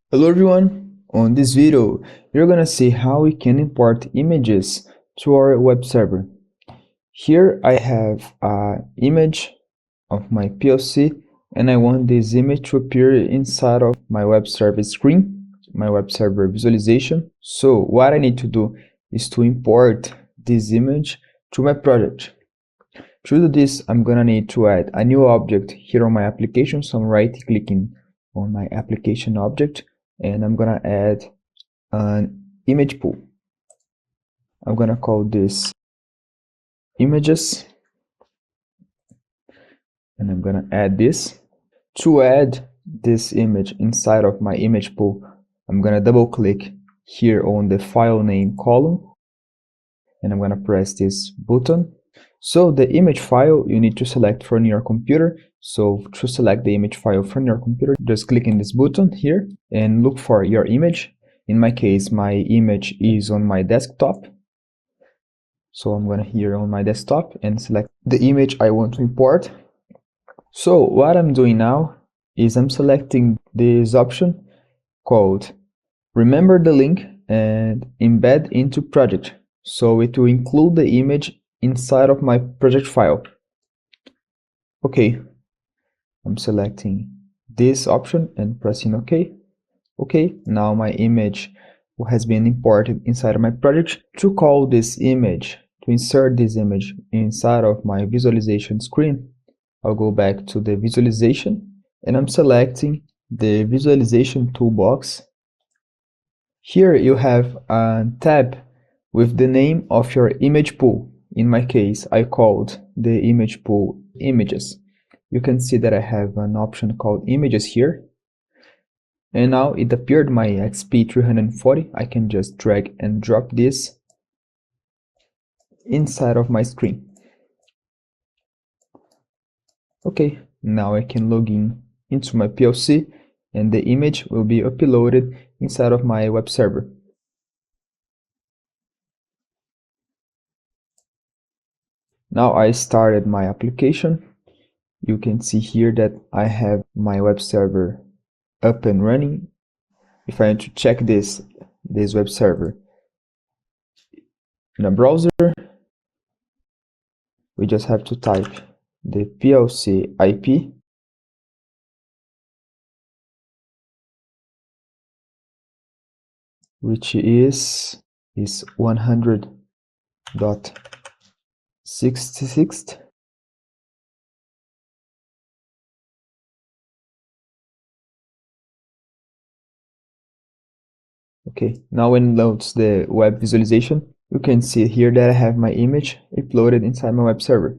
Hello everyone, on this video you're gonna see how we can import images to our web server. Here I have an image of my PLC and I want this image to appear inside of my web server screen, my web server visualization. So what I need to do is to import this image to my project. To do this, I'm gonna need to add a new object here on my application, so I'm right-clicking on my application object and I'm gonna add an image pool. I'm gonna call this images and I'm gonna add this. To add this image inside of my image pool, I'm gonna double click here on the file name column and I'm gonna press this button. So the image file you need to select from your computer. So to select the image file from your computer, just click in this button here and look for your image. In my case, my image is on my desktop. So I'm gonna here on my desktop and select the image I want to import. So what I'm doing now is I'm selecting this option called Remember the link and embed into project. So it will include the image inside of my project file. Okay, I'm selecting this option and pressing OK. Okay, now my image has been imported inside of my project. To call this image, to insert this image inside of my visualization screen, I'll go back to the visualization and I'm selecting the visualization toolbox. Here you have a tab with the name of your image pool. In my case, I called the image pool images. You can see that I have an option called images here. And now it appeared my XP340. I can just drag and drop this inside of my screen. Okay, now I can log in into my PLC and the image will be uploaded inside of my web server. Now I started my application. You can see here that I have my web server up and running. If I want to check this web server in a browser, we just have to type the PLC IP which is 100.66. Okay, now when it loads the web visualization, you can see here that I have my image uploaded inside my web server.